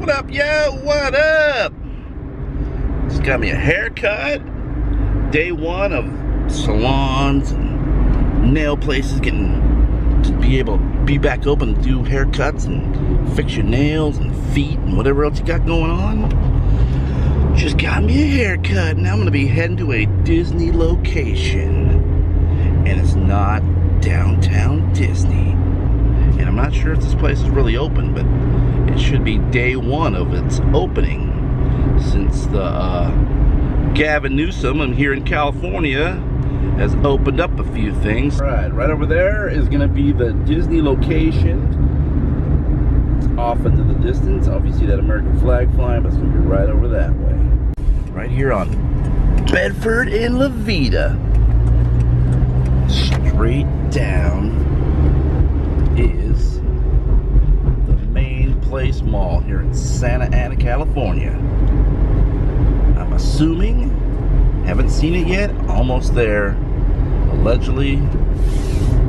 What up, yo? What up? Just got me a haircut. Day one of salons and nail places getting to be able to be back open to do haircuts and fix your nails and feet and whatever else you got going on. Just got me a haircut. Now I'm gonna be heading to a Disney location. And it's not downtown Disney. And I'm not sure if this place is really open, but it should be day one of its opening since the Gavin Newsom here in California has opened up a few things. Right over there is going to be the Disney location. It's off into the distance. Obviously that American flag flying, but it's going to be right over that way. Right here on Bedford and La Vida. Straight down is the Main Place Mall here in Santa Ana, California. I'm assuming, haven't seen it yet, almost there. Allegedly,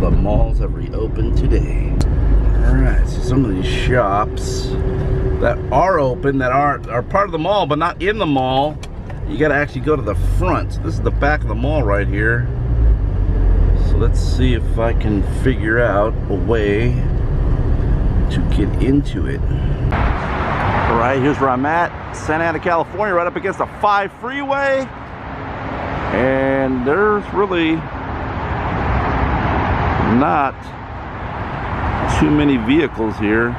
the malls have reopened today. Alright, so some of these shops that are open, that are part of the mall, but not in the mall, you gotta actually go to the front. So this is the back of the mall right here. So let's see if I can figure out a way to get into it. Alright, here's where I'm at. Santa Ana, California, right up against the 5 freeway. And there's really not too many vehicles here.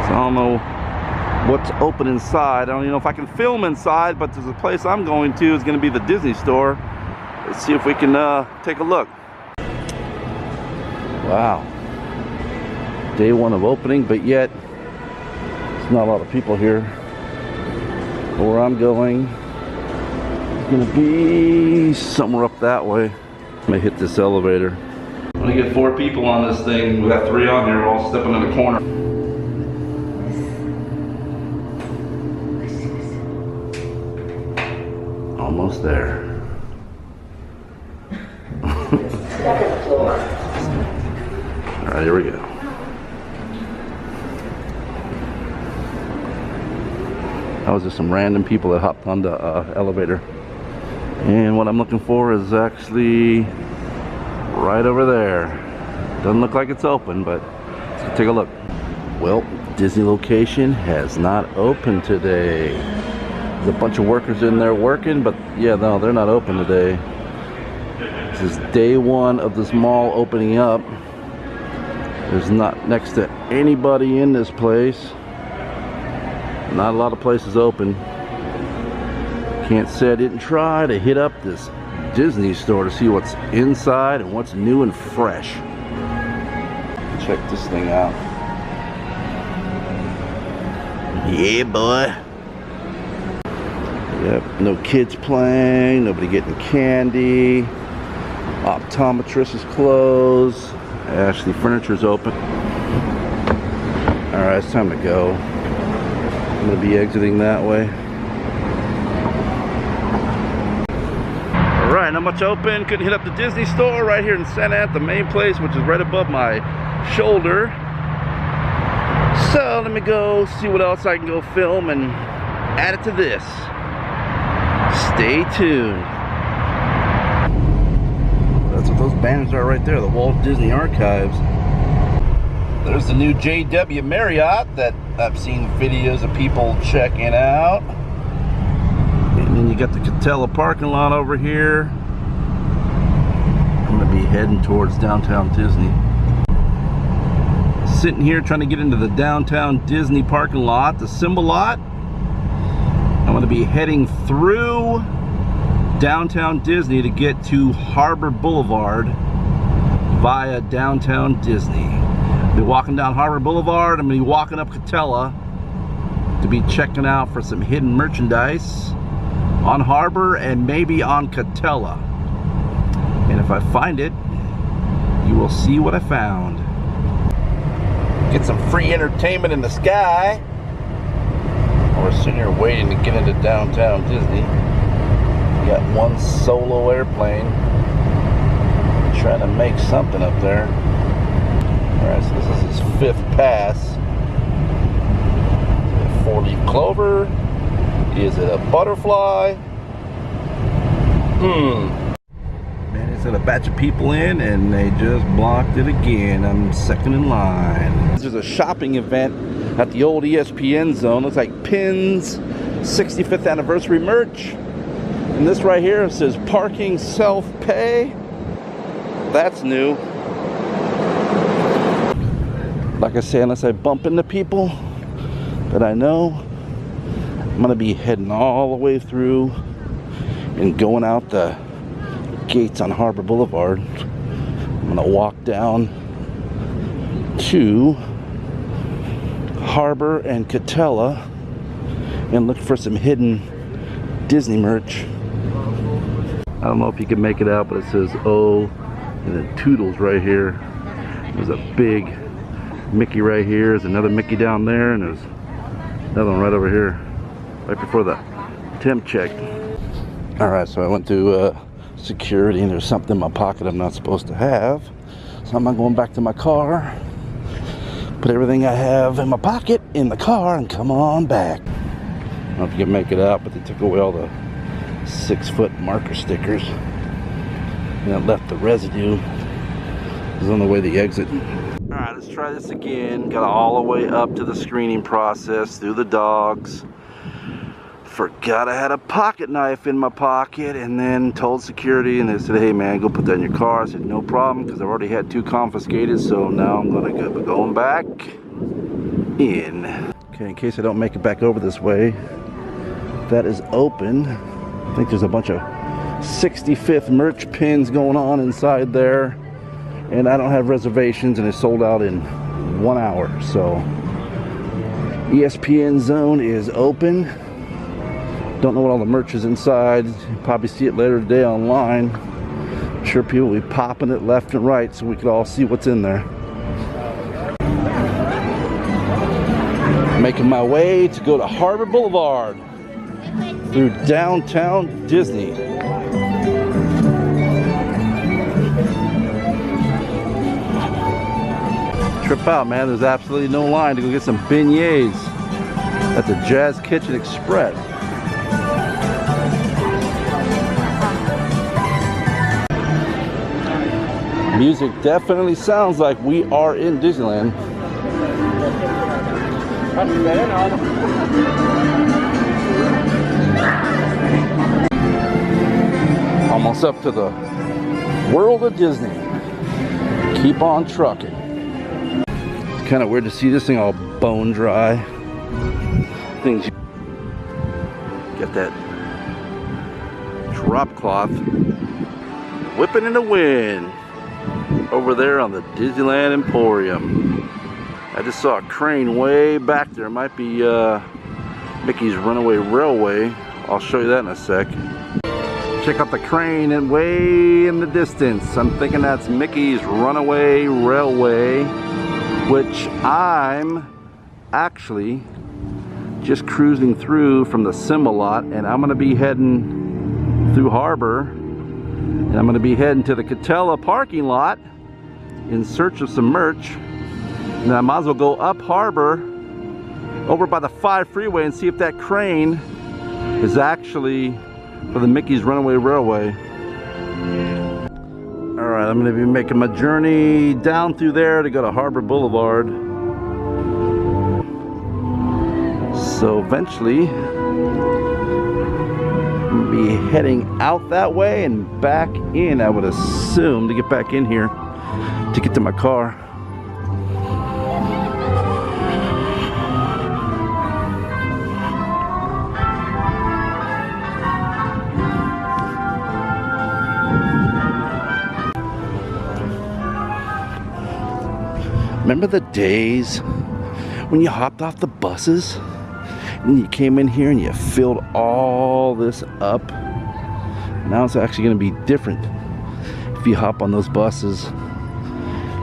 So I don't know what's open inside. I don't even know if I can film inside, but there's a place I'm going to. It's going to be the Disney store. Let's see if we can take a look. Wow. Day one of opening, but yet there's not a lot of people here. Where I'm going is going to be somewhere up that way. I'm going to hit this elevator. I'm going to get 4 people on this thing. We got 3 on here. We're all stepping in the corner. Almost there. Second floor. Alright, here we go. That was just some random people that hopped on the elevator. And what I'm looking for is actually right over there. Doesn't look like it's open, but let's take a look. Well, Disney location has not opened today. There's a bunch of workers in there working, but yeah, no, they're not open today. This is day one of this mall opening up. There's not next to anybody in this place. Not a lot of places open. Can't say I didn't try to hit up this Disney store to see what's inside and what's new and fresh. Check this thing out. Yeah, boy. Yep, no kids playing, nobody getting candy. Optometrist is closed. Ashley Furniture's open. Alright, it's time to go. I'm going to be exiting that way. Alright, not much open. Couldn't hit up the Disney store right here in Santa Ana, the Main Place, which is right above my shoulder. So let me go see what else I can go film and add it to this. Stay tuned. That's what those banners are right there, the Walt Disney Archives. There's the new JW Marriott that I've seen videos of people checking out. And then you got the Catella parking lot over here. I'm gonna be heading towards downtown Disney. Sitting here trying to get into the downtown Disney parking lot, the Symbol lot. I'm gonna be heading through downtown Disney to get to Harbor Boulevard via downtown Disney. I'll be walking down Harbor Boulevard. I'm going to be walking up Catella to be checking out for some hidden merchandise on Harbor and maybe on Catella. And if I find it, you will see what I found. Get some free entertainment in the sky. We're sitting here waiting to get into downtown Disney. We got one solo airplane trying to make something up there. Alright, so this is his 5th pass. four-leaf clover? Is it a butterfly? Man, they sent a batch of people in and they just blocked it again. I'm second in line. There's a shopping event at the old ESPN zone. Looks like Pins 65th anniversary merch. And this right here says parking self-pay. That's new. Like I say, unless I bump into people that I know, I'm gonna be heading all the way through and going out the gates on Harbor Boulevard. I'm gonna walk down to Harbor and Ca and look for some hidden Disney merch. I don't know if you can make it out, but it says O and then Toodles right here. There's a big Mickey right here. There's another Mickey down there, and there's another one right over here, right before the temp check. Alright, so I went to security, and there's something in my pocket I'm not supposed to have. So I'm going back to my car, put everything I have in my pocket in the car, and come on back. I don't know if you can make it out, but they took away all the 6-foot marker stickers, and it left the residue. It was on the way to the exit. Alright, let's try this again. Got all the way up to the screening process through the dogs. Forgot I had a pocket knife in my pocket, and then told security, and they said, hey man, go put that in your car. I said no problem, because I've already had 2 confiscated, so now I'm gonna go going back in. Okay, in case I don't make it back over this way, that is open. I think there's a bunch of 65th merch pins going on inside there, and I don't have reservations, and it's sold out in 1 hour. So ESPN zone is open. Don't know what all the merch is inside. You'll probably see it later today online. I'm sure people will be popping it left and right so we can all see what's in there. Making my way to go to Harbor Boulevard through downtown Disney. Trip out, man. There's absolutely no line to go get some beignets at the Jazz Kitchen Express. Music definitely sounds like we are in Disneyland. Almost up to the world of Disney. Keep on trucking. It's kind of weird to see this thing all bone dry. Things. Get that drop cloth whipping in the wind over there on the Disneyland Emporium. I just saw a crane way back there. It might be Mickey's Runaway Railway. I'll show you that in a sec. Check out the crane and way in the distance. I'm thinking that's Mickey's Runaway Railway, which I'm actually just cruising through from the Symbol lot, and I'm gonna be heading through Harbor, and I'm gonna be heading to the Ca parking lot in search of some merch. And I might as well go up Harbor over by the 5 freeway and see if that crane is actually for the Mickey's Runaway Railway. Alright, I'm going to be making my journey down through there to go to Harbor Boulevard. So eventually I'll be heading out that way and back in, I would assume, to get back in here to get to my car. Remember the days when you hopped off the buses and you came in here and you filled all this up? Now it's actually going to be different. If you hop on those buses,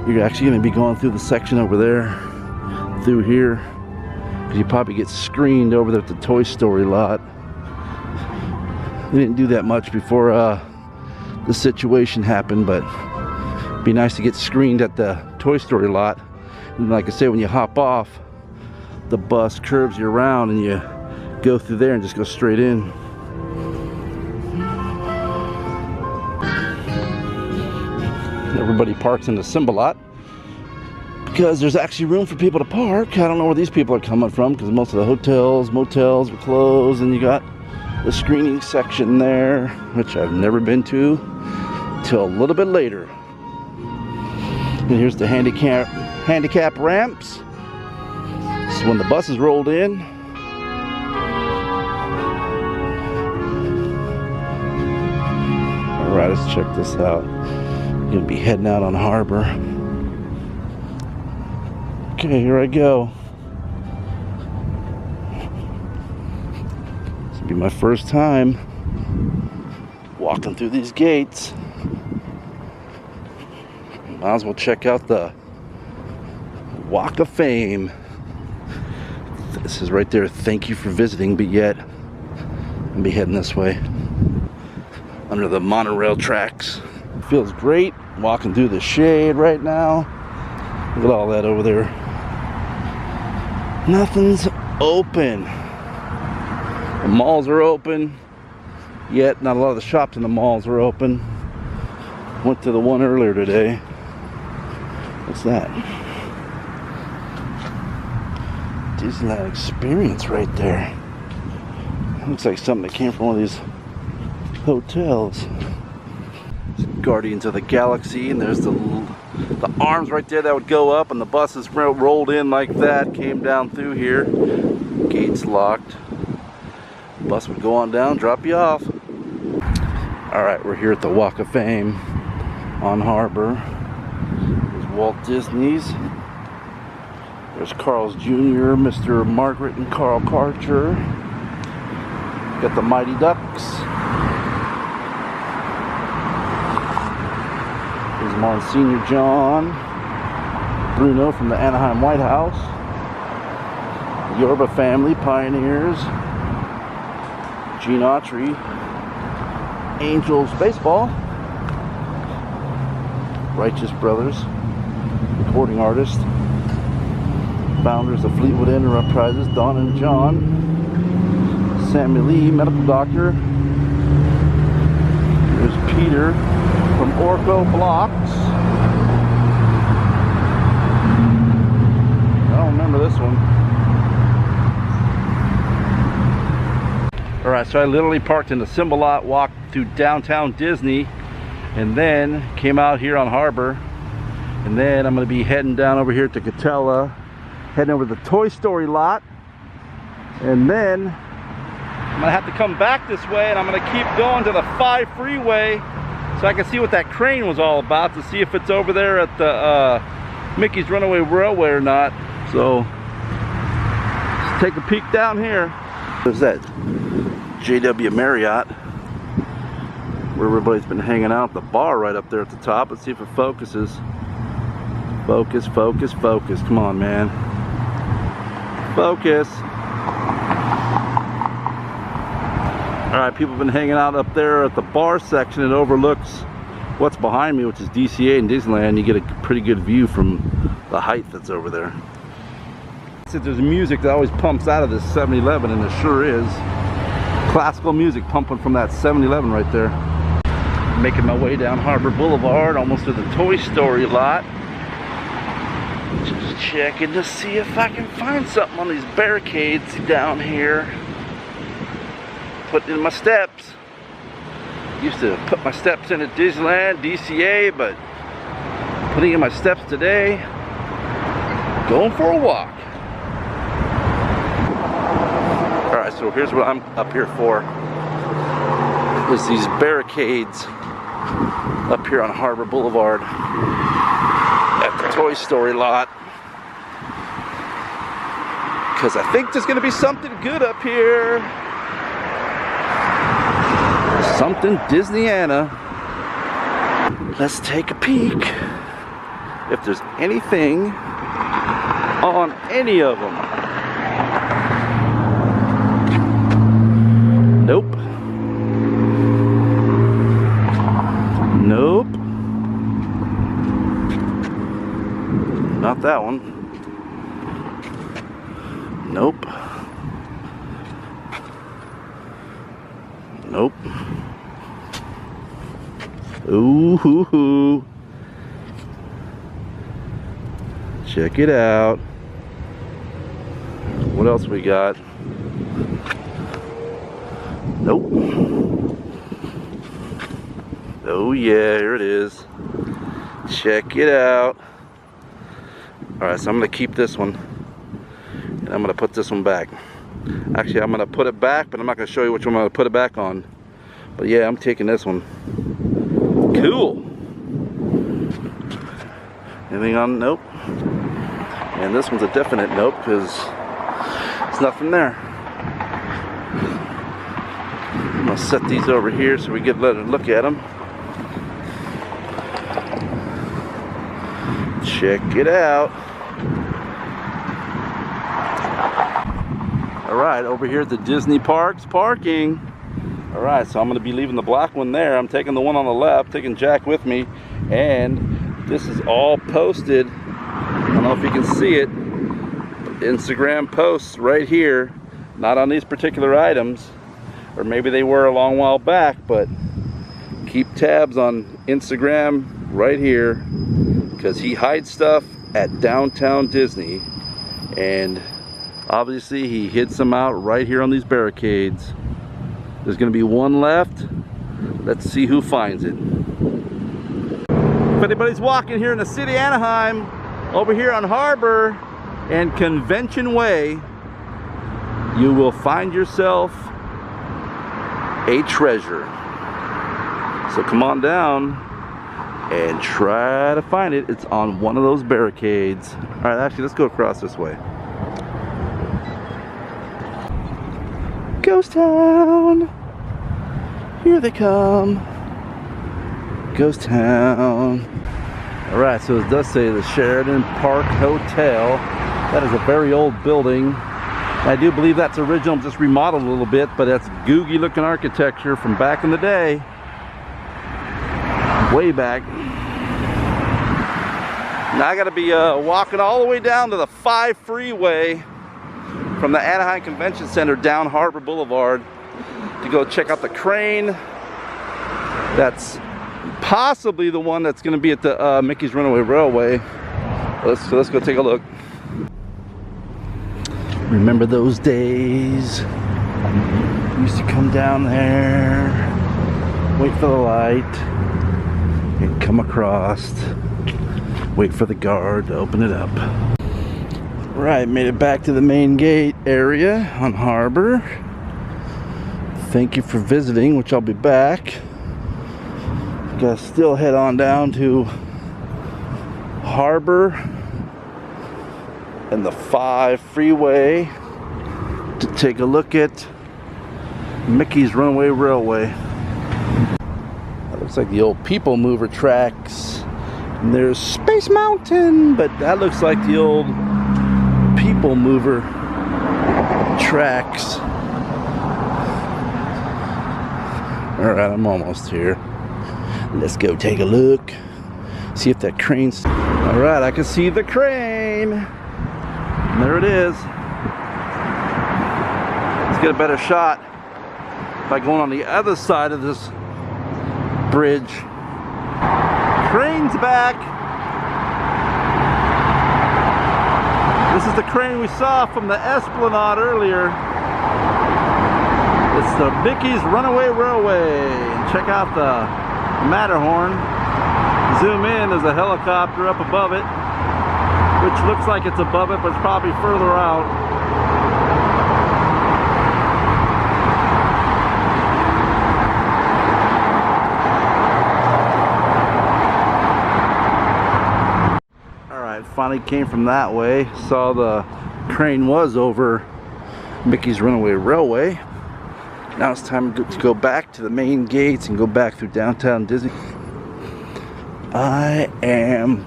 you're actually going to be going through the section over there, through here, because you probably get screened over there at the Toy Story lot. We didn't do that much before the situation happened, but it'd be nice to get screened at the Toy Story lot. And like I say, when you hop off, the bus curves you around and you go through there and just go straight in. Everybody parks in the Simba lot because there's actually room for people to park. I don't know where these people are coming from because most of the hotels, motels are closed, and you got the screening section there, which I've never been to till a little bit later. And here's the handicap ramps. This is when the buses rolled in. All right, let's check this out. I'm gonna be heading out on Harbor. Okay, here I go. This will be my first time walking through these gates. Might as well check out the Walk of Fame. This is right there. Thank you for visiting, but yet I'll be heading this way under the monorail tracks. Feels great walking through the shade right now. Look at all that over there. Nothing's open. The malls are open, yet not a lot of the shops in the malls are open. Went to the one earlier today. What's that? Disneyland Experience right there. Looks like something that came from one of these hotels. Guardians of the Galaxy, and there's the arms right there that would go up, and the buses rolled in like that, came down through here. Gates locked. Bus would go on down, drop you off. All right, we're here at the Walk of Fame on Harbor. There's Walt Disney's. There's Carl's Jr., Mr. Margaret and Carl Karcher. Got the Mighty Ducks. There's Monsignor John Bruno from the Anaheim White House. The Yorba family, Pioneers. Gene Autry, Angels Baseball. Righteous Brothers, recording artist. Founders of Fleetwood Enterprises, Don and John. Sammy Lee, medical doctor. There's Peter from Orco Blocks. I don't remember this one. Alright, so I literally parked in the Simba lot, walked through downtown Disney, and then came out here on Harbor. And then I'm going to be heading down over here to Catella, heading over to the Toy Story lot. And then I'm going to have to come back this way, and I'm going to keep going to the 5 freeway so I can see what that crane was all about, to see if it's over there at the Mickey's Runaway Railway or not. So let's take a peek down here. There's that JW Marriott where everybody's been hanging out, the bar right up there at the top. Let's see if it focuses. Focus, focus, focus. Come on, man. Focus. Alright, people have been hanging out up there at the bar section. It overlooks what's behind me, which is DCA and Disneyland. You get a pretty good view from the height that's over there. There's music that always pumps out of this 7-Eleven, and it sure is. Classical music pumping from that 7-Eleven right there. Making my way down Harbor Boulevard, almost to the Toy Story lot. Just checking to see if I can find something on these barricades down here. Putting in my steps. Used to put my steps in at Disneyland, DCA, but putting in my steps today, going for a walk. Alright, so here's what I'm up here for. Is these barricades up here on Harbor Boulevard at the Toy Story lot. Because I think there's going to be something good up here. Something Disneyana. Let's take a peek if there's anything on any of them. Nope. Nope. Not that one. Nope. Ooh hoo hoo. Check it out. What else we got? Nope. Oh yeah, here it is. Check it out. Alright, so I'm going to keep this one. And I'm going to put this one back. Actually, I'm going to put it back, but I'm not going to show you which one I'm going to put it back on. But yeah, I'm taking this one. Cool. Anything on? Nope. And this one's a definite nope, because there's nothing there. I'm going to set these over here so we get let it look at them. Check it out. Alright, over here at the Disney Parks parking. Alright, so I'm going to be leaving the black one there. I'm taking the one on the left, taking Jack with me. And this is all posted. I don't know if you can see it. Instagram posts right here. Not on these particular items. Or maybe they were a long while back, but keep tabs on Instagram right here, because he hides stuff at downtown Disney, and obviously he hid some out right here on these barricades. There's going to be one left. Let's see who finds it. If anybody's walking here in the city of Anaheim, over here on Harbor and Convention Way, you will find yourself a treasure. So come on down and try to find it. It's on one of those barricades. Alright, actually, let's go across this way. Ghost Town! Here they come. Ghost Town. Alright, so it does say the Sheridan Park Hotel. That is a very old building. I do believe that's original, just remodeled a little bit, but that's googie looking architecture from back in the day. Way back. Now I gotta be walking all the way down to the 5 freeway from the Anaheim Convention Center down Harbor Boulevard to go check out the crane. That's possibly the one that's gonna be at the Mickey's Runaway Railway. Let's go take a look. Remember those days? We used to come down there, wait for the light, and come across, wait for the guard to open it up. Right, made it back to the main gate area on Harbor. Thank you for visiting, which I'll be back. Gotta still head on down to Harbor and the 5 freeway to take a look at Mickey's Runaway Railway. That looks like the old People Mover tracks. And there's Space Mountain, but that looks like the old People Mover tracks. Alright, I'm almost here. Let's go take a look. See if that crane's... Alright, I can see the crane. And there it is. Let's get a better shot by going on the other side of this bridge. Crane's back. This is the crane we saw from the Esplanade earlier. It's the Mickey's Runaway Railway. And check out the Matterhorn. Zoom in, there's a helicopter up above it, which looks like it's above it, but it's probably further out. Alright, finally came from that way. Saw the crane was over Mickey's Runaway Railway. Now it's time to go back to the main gates and go back through downtown Disney. I am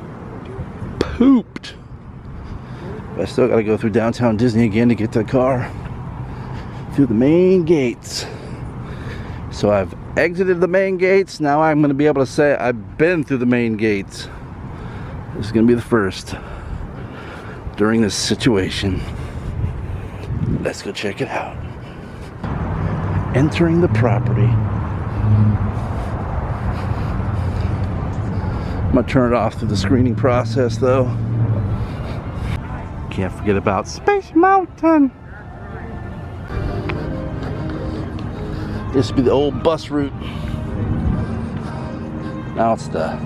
pooped. But I still gotta go through downtown Disney again to get to the car. Through the main gates. So I've exited the main gates. Now I'm gonna be able to say I've been through the main gates. This is gonna be the first during this situation. Let's go check it out. entering the property. I'm gonna turn it off through the screening process though. Can't forget about Space Mountain. This would be the old bus route. Now it's the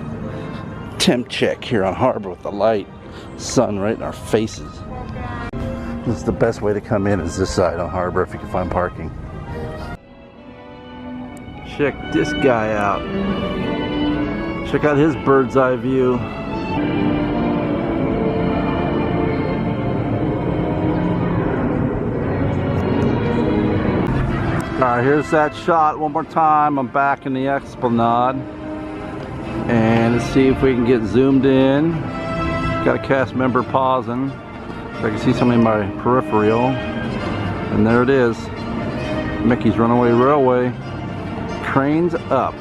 temp check here on Harbor with the light, sun right in our faces. This is the best way to come in, is this side on Harbor if you can find parking. Check this guy out. Check out his bird's eye view. Alright, here's that shot one more time. I'm back in the Esplanade. And let's see if we can get zoomed in. Got a cast member pausing. So I can see something in my peripheral. And there it is. Mickey's Runaway Railway. Trains up.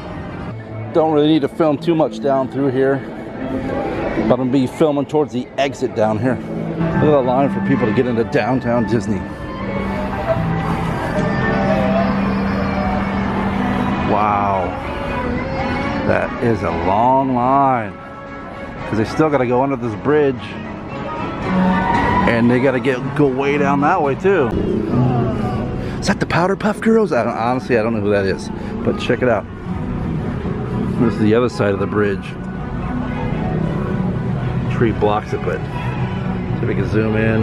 Don't really need to film too much down through here. But I'm gonna be filming towards the exit down here. Look at the line for people to get into downtown Disney. Wow, that is a long line, because they still got to go under this bridge, and they got to go way down that way too. Is that the Powder Puff Girls? Honestly, I don't know who that is, but check it out. This is the other side of the bridge. Tree blocks it, but see if we can zoom in.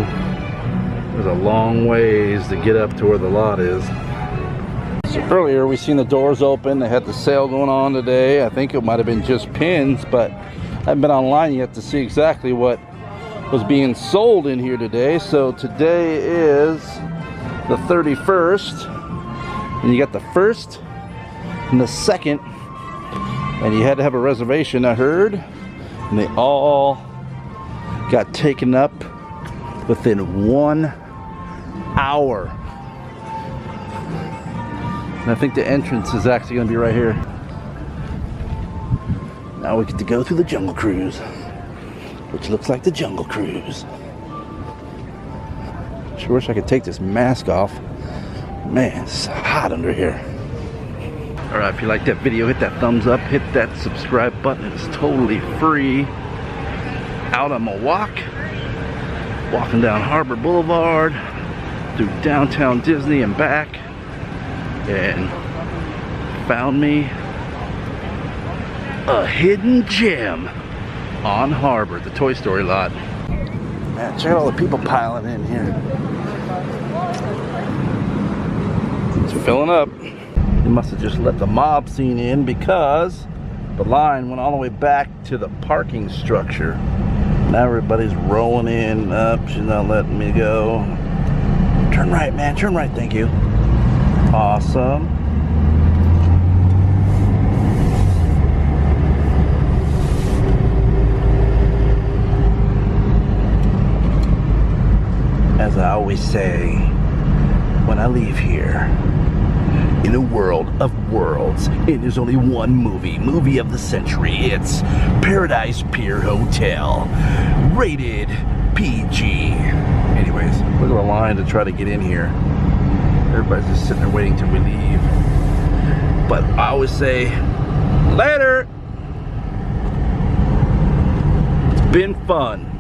There's a long ways to get up to where the lot is. Earlier we seen the doors open. They had the sale going on today. I think it might have been just pins, but I haven't been online yet to see exactly what was being sold in here today. So today is the 31st, and you got the 1st and the 2nd, and you had to have a reservation, I heard, and they all got taken up within 1 hour. And I think the entrance is actually going to be right here. Now we get to go through the Jungle Cruise, which looks like the Jungle Cruise. Sure wish I could take this mask off. Man, it's hot under here. Alright, if you like that video, hit that thumbs up, hit that subscribe button. It's totally free. Out on my walk, walking down Harbor Boulevard, through downtown Disney and back. And found me a hidden gem on Harbor at the Toy Story lot. Man, check out all the people piling in here. It's filling up. They must have just let the mob scene in, because the line went all the way back to the parking structure. Now everybody's rolling in. Up, she's not letting me go. Turn right, man, turn right, thank you. Awesome. As I always say when I leave here, in a world of worlds, it is only one movie of the century. It's Paradise Pier Hotel, rated PG. Anyways, look at the line to try to get in here. Everybody's just sitting there waiting till we leave. But I always say, later. It's been fun.